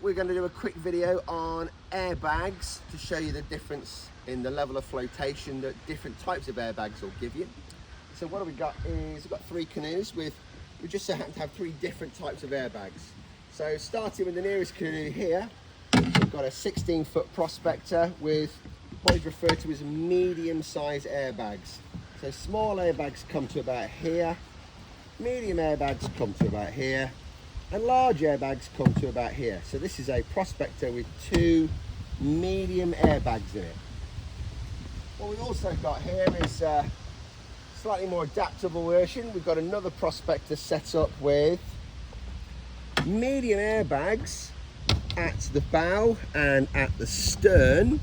we're going to do a quick video on airbags to show you the difference in the level of flotation that different types of airbags will give you. So what have we got is, we've got 3 canoes with, we just happen to have 3 different types of airbags. So starting with the nearest canoe here, we've got a 16-foot prospector with what is referred to as medium-sized airbags. So small airbags come to about here, medium airbags come to about here, and large airbags come to about here. So this is a prospector with 2 medium airbags in it. What we've also got here is a slightly more adaptable version. We've got another prospector set up with medium airbags at the bow and at the stern.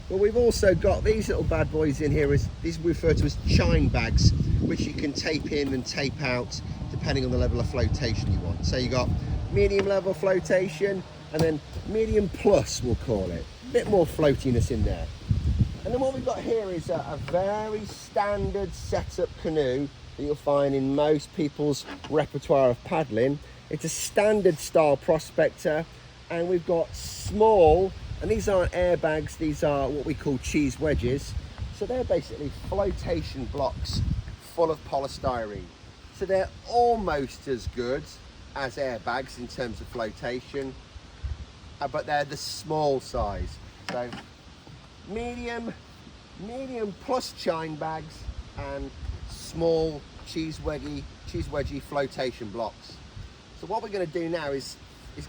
But we've also got these little bad boys in here, these we refer to as chine bags, which you can tape in and tape out depending on the level of flotation you want. So you got medium level flotation and then medium plus, we'll call it. A bit more floatiness in there. And then what we've got here is a very standard setup canoe that you'll find in most people's repertoire of paddling. It's a standard style prospector, and we've got small, and these aren't airbags, these are what we call cheese wedges. So they're basically flotation blocks full of polystyrene. So they're almost as good as airbags in terms of flotation, but they're the small size. So medium plus chine bags and small cheese wedgie flotation blocks. So what we're going to do now is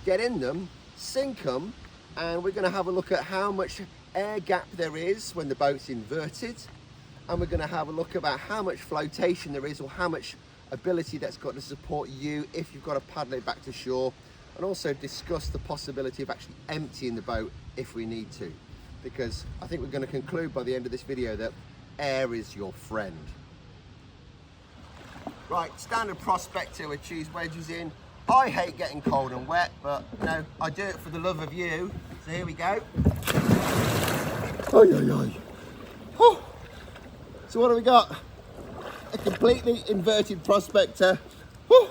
get in them, sink them, and we're going to have a look at how much air gap there is when the boat's inverted, and we're going to have a look about how much flotation there is, or how much ability that's got to support you if you've got to paddle it back to shore, and also discuss the possibility of actually emptying the boat if we need to, because I think we're going to conclude by the end of this video that air is your friend. Right, standard prospector with cheese wedges in. I hate getting cold and wet, but you know, I do it for the love of you. So here we go. Oh. So what have we got? A completely inverted prospector. Oh.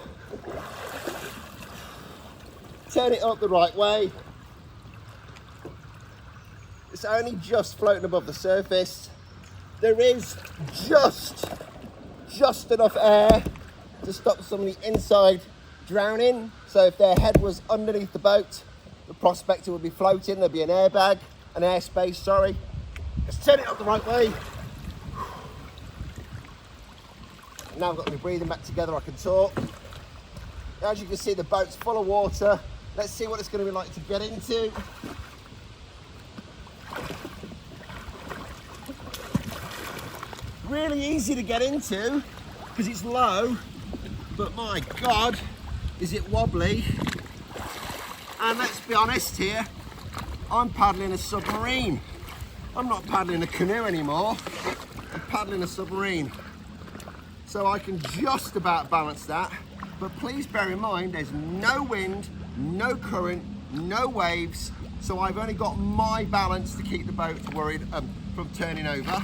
Turn it up the right way. It's only just floating above the surface. There is just enough air to stop some of the inside drowning. So if their head was underneath the boat, the prospector would be floating. There'd be an airbag, an airspace, sorry. Let's turn it up the right way. Now I've got my breathing back together, I can talk. As you can see, the boat's full of water. Let's see what it's going to be like to get into. Really easy to get into because it's low, but my God, is it wobbly. And let's be honest here, I'm paddling a submarine. I'm not paddling a canoe anymore, I'm paddling a submarine. So I can just about balance that, but please bear in mind there's no wind, no current, no waves, so I've only got my balance to keep the boat worried from turning over.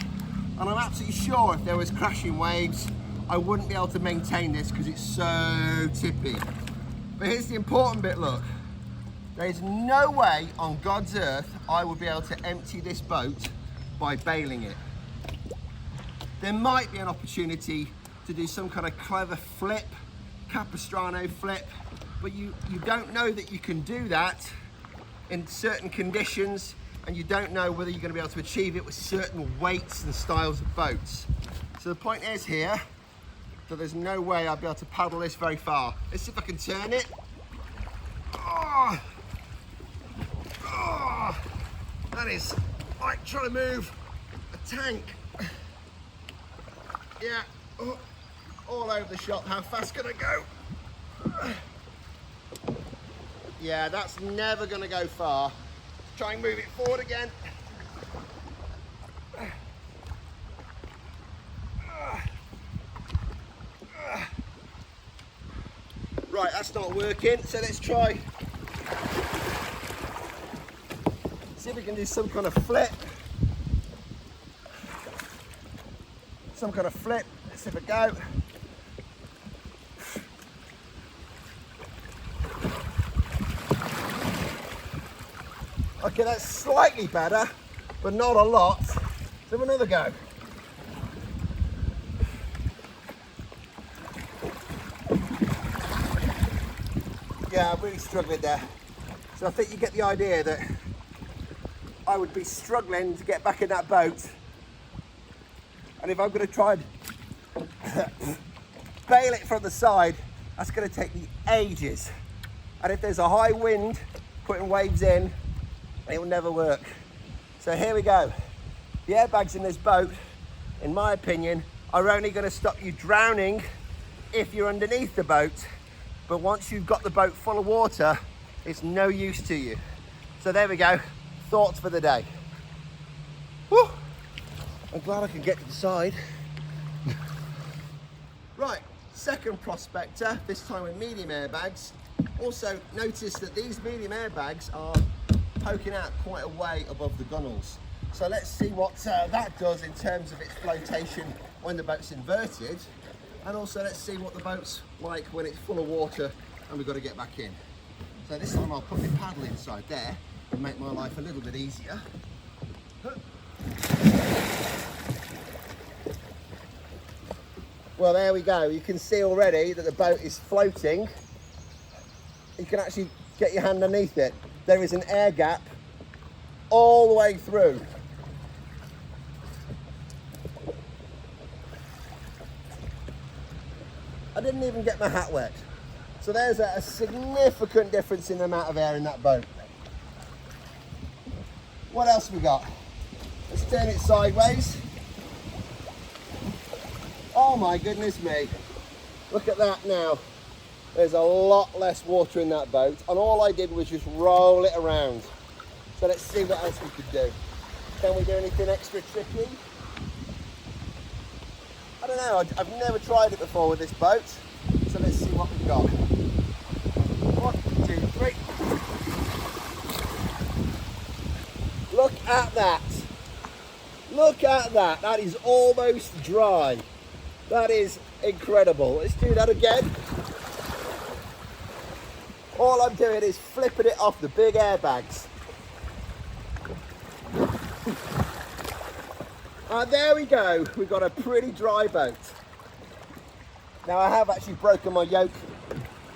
And I'm absolutely sure if there was crashing waves, I wouldn't be able to maintain this because it's so tippy. But here's the important bit, look. There's no way on God's earth I would be able to empty this boat by bailing it. There might be an opportunity to do some kind of clever flip, Capistrano flip, but you don't know that you can do that in certain conditions, and you don't know whether you're going to be able to achieve it with certain weights and styles of boats. So the point is here that there's no way I'll be able to paddle this very far. Let's see if I can turn it. Oh, that is like trying to move a tank. Yeah, all over the shop. How fast can I go? Yeah, that's never going to go far. Try and move it forward again. Right, that's not working, so let's try. See if we can do some kind of flip. Let's see if it go. Okay, that's slightly better, but not a lot. Let's have another go. Yeah, I'm really struggling there. So I think you get the idea that I would be struggling to get back in that boat. And if I'm going to try and bail it from the side, that's going to take me ages. And if there's a high wind putting waves in, it will never work. So here we go. The airbags in this boat, in my opinion, are only going to stop you drowning if you're underneath the boat. But once you've got the boat full of water, it's no use to you. So there we go. Thoughts for the day. Whew. I'm glad I can get to the side. Right, second prospector, this time with medium airbags. Also notice that these medium airbags are poking out quite a way above the gunnels. So let's see what that does in terms of its flotation when the boat's inverted. And also let's see what the boat's like when it's full of water and we've got to get back in. So this time I'll put my paddle inside there and make my life a little bit easier. Well, there we go. You can see already that the boat is floating. You can actually get your hand underneath it. There is an air gap all the way through. I didn't even get my hat wet. So there's a significant difference in the amount of air in that boat. What else we got? Let's turn it sideways. Oh my goodness me. Look at that now. There's a lot less water in that boat, and all I did was just roll it around. So let's see what else we could do. Can we do anything extra tricky? I don't know, I've never tried it before with this boat. So let's see what we've got. 1, 2, 3. Look at that. Look at that. That is almost dry. That is incredible. Let's do that again. All I'm doing is flipping it off the big airbags. And there we go. We've got a pretty dry boat. Now I have actually broken my yoke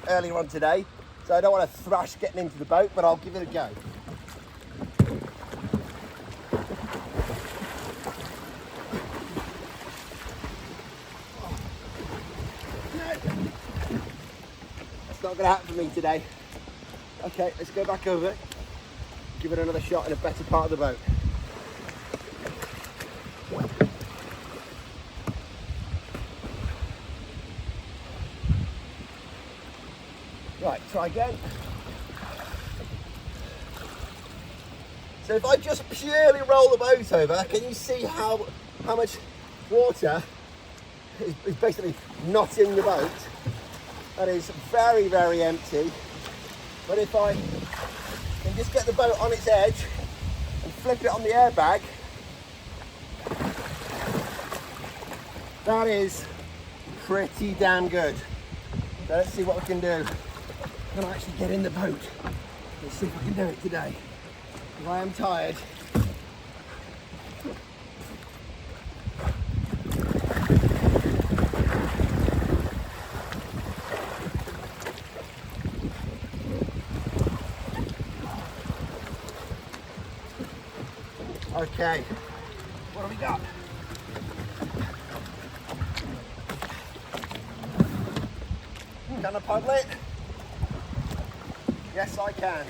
earlier on today, so I don't want to thrash getting into the boat, but I'll give it a go. That's not going to happen for me today. Okay, let's go back over it. Give it another shot in a better part of the boat. Right, try again. So if I just purely roll the boat over, can you see how much water is basically not in the boat? That is very, very empty. But if I can just get the boat on its edge and flip it on the airbag, that is pretty damn good. So let's see what we can do. I'm gonna actually get in the boat. Let's see if I can do it today. If I am tired. Okay, what have we got? Can I paddle it? Yes, I can.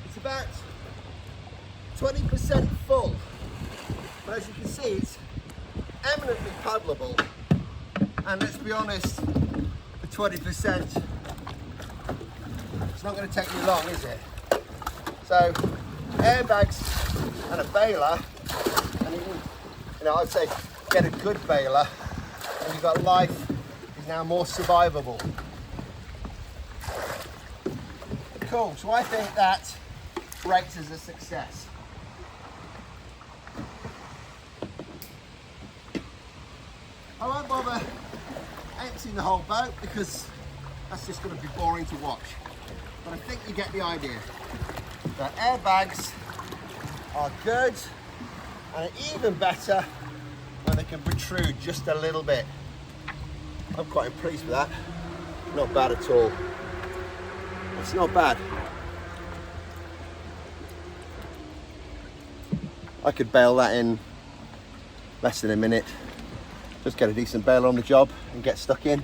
It's about 20% full, but as you can see, it's eminently paddleable, and let's be honest, the 20%, it's not going to take me long, is it? So airbags and a bailer, and even, I'd say get a good bailer, and you've got life is now more survivable. Cool, so I think that rates as a success. I won't bother emptying the whole boat because that's just going to be boring to watch. But I think you get the idea. The airbags are good and even better when they can protrude just a little bit. I'm quite pleased with that. Not bad at all. It's not bad. I could bail that in less than a minute. Just get a decent bailer on the job and get stuck in.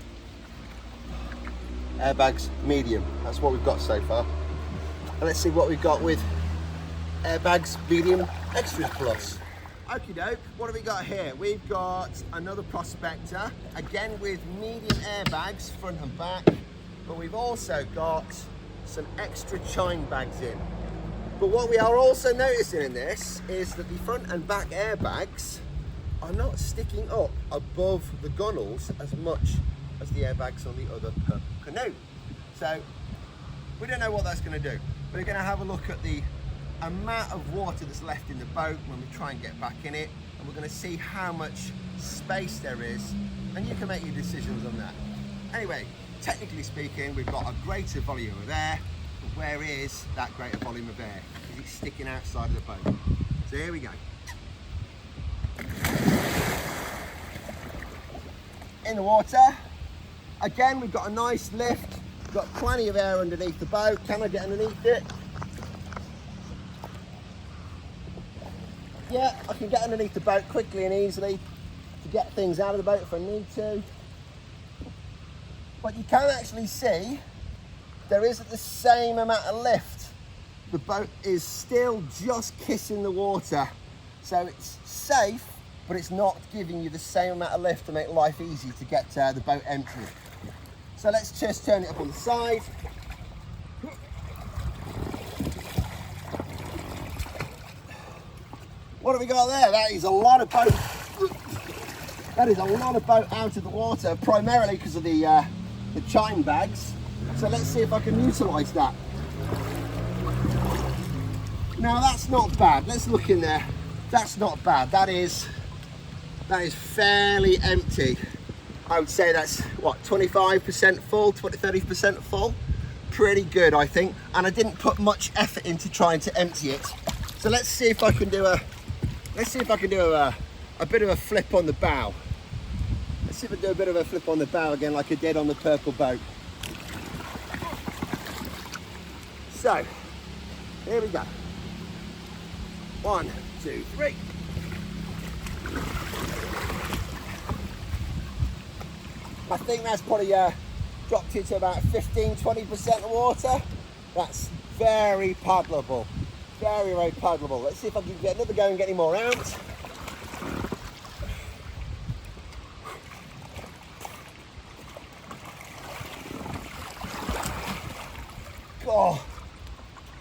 Airbags medium, that's what we've got so far. And let's see what we've got with airbags medium extras plus. Okie doke, what have we got here? We've got another prospector, again with medium airbags front and back, but we've also got some extra chine bags in. But what we are also noticing in this is that the front and back airbags are not sticking up above the gunnels as much as the airbags on the other canoe. So we don't know what that's going to do. We're going to have a look at the amount of water that's left in the boat when we try and get back in it, and we're going to see how much space there is, and you can make your decisions on that. Anyway, technically speaking, we've got a greater volume of air, but where is that greater volume of air? Is it sticking outside of the boat? So here we go. In the water, again we've got a nice lift, we've got plenty of air underneath the boat. Can I get underneath it? Yeah, I can get underneath the boat quickly and easily to get things out of the boat if I need to. But you can actually see there isn't the same amount of lift. The boat is still just kissing the water, so it's safe, but it's not giving you the same amount of lift to make life easy to get the boat empty. So let's just turn it up on the side. What have we got there? That is a lot of boat. That is a lot of boat out of the water, primarily because of the chine bags. So let's see if I can utilise that. Now that's not bad. Let's look in there. That's not bad. That is fairly empty. I would say that's what, 25% full, 30% full. Pretty good, I think. And I didn't put much effort into trying to empty it. So let's see if I can do a bit of a flip on the bow. Let's see if I do a bit of a flip on the bow again, like I did on the purple boat. So here we go. 1, 2, 3. I think that's probably dropped into about 15-20% of water. That's very paddleable. Very, very paddleable. Let's see if I can get another go and get any more out. Oh,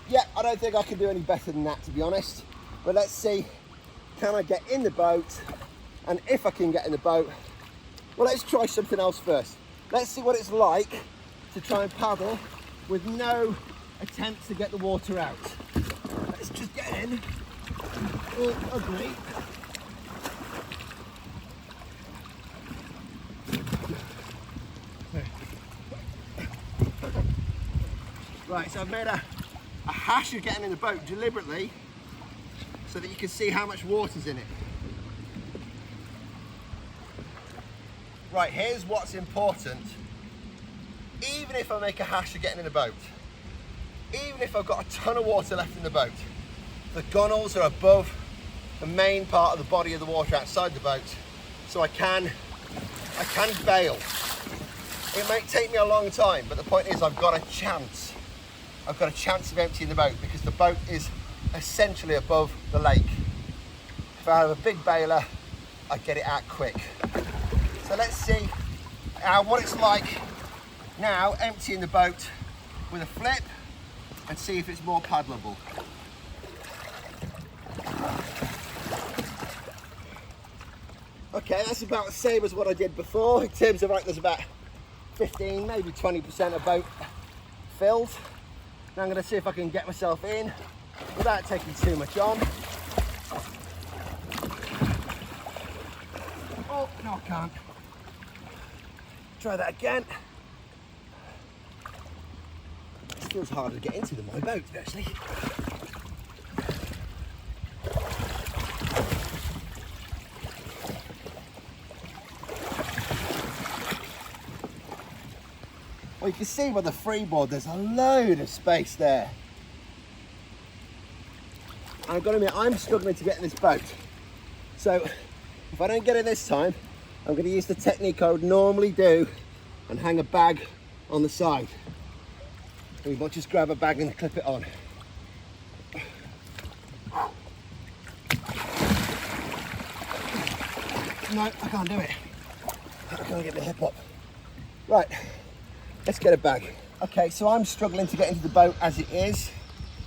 yeah, I don't think I can do any better than that, to be honest. But let's see, can I get in the boat? And if I can get in the boat, well, let's try something else first. Let's see what it's like to try and paddle with no attempt to get the water out. Let's just get in. Oh, ugly. Right, so I've made a hash of getting in the boat deliberately so that you can see how much water's in it. Right, here's what's important. Even if I make a hash of getting in the boat, even if I've got a ton of water left in the boat, the gunnels are above the main part of the body of the water outside the boat, so I can bail. It might take me a long time, but the point is I've got a chance. I've got a chance of emptying the boat because the boat is essentially above the lake. If I have a big bailer, I get it out quick. So let's see what it's like now emptying the boat with a flip and see if it's more paddleable. Okay, that's about the same as what I did before in terms of, right, there's about 15, maybe 20% of boat filled. Now I'm going to see if I can get myself in without taking too much on. Oh, no I can't. Try that again. It feels harder to get into than my boat, actually. Well, you can see with the freeboard, there's a load of space there. And I've got to admit, I'm struggling to get in this boat. So, if I don't get it this time, I'm going to use the technique I would normally do and hang a bag on the side. We might just grab a bag and clip it on. No, I can't do it. I can't get my hip up. Right, let's get a bag. Okay, so I'm struggling to get into the boat as it is.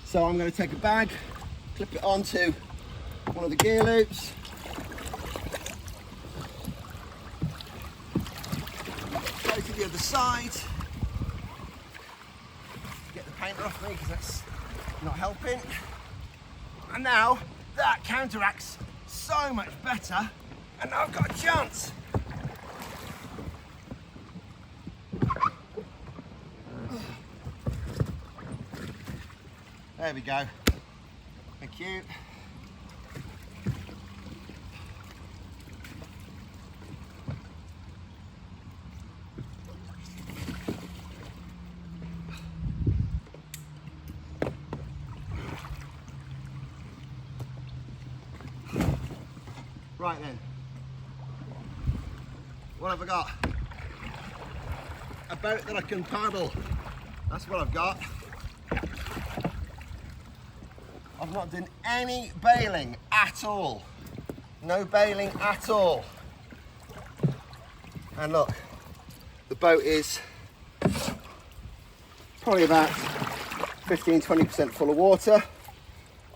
So I'm going to take a bag, clip it onto one of the gear loops. Go to the other side. Get the paint off me because that's not helping. And now that counteracts so much better. And now I've got a chance. There we go. Thank you. Right then. What have I got? A boat that I can paddle. That's what I've got. I've not done any bailing at all. No bailing at all. And look, the boat is probably about 15-20% full of water.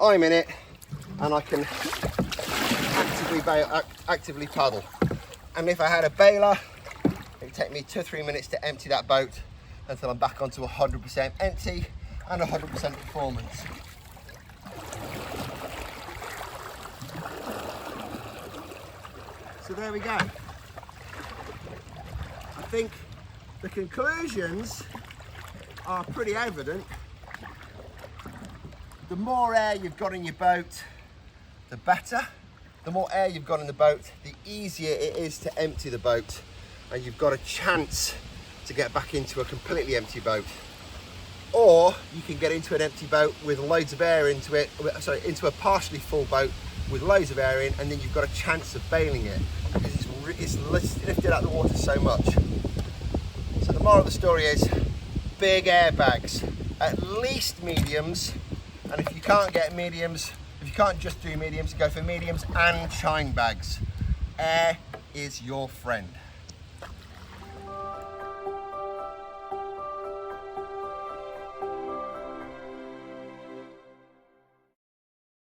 I'm in it and I can actively paddle. And if I had a bailer, it would take me 2 or 3 minutes to empty that boat until I'm back onto 100% empty and 100% performance. So there we go. I think the conclusions are pretty evident. The more air you've got in your boat, the better. The more air you've got in the boat, the easier it is to empty the boat, and you've got a chance to get back into a completely empty boat. Or you can get into an empty boat with loads of air into it, sorry, into a partially full boat with loads of air in, and then you've got a chance of bailing it because it's lifted out of the water so much. So the moral of the story is big air bags, at least mediums, and if you can't get mediums, if you can't just do mediums, go for mediums and chine bags. Air is your friend.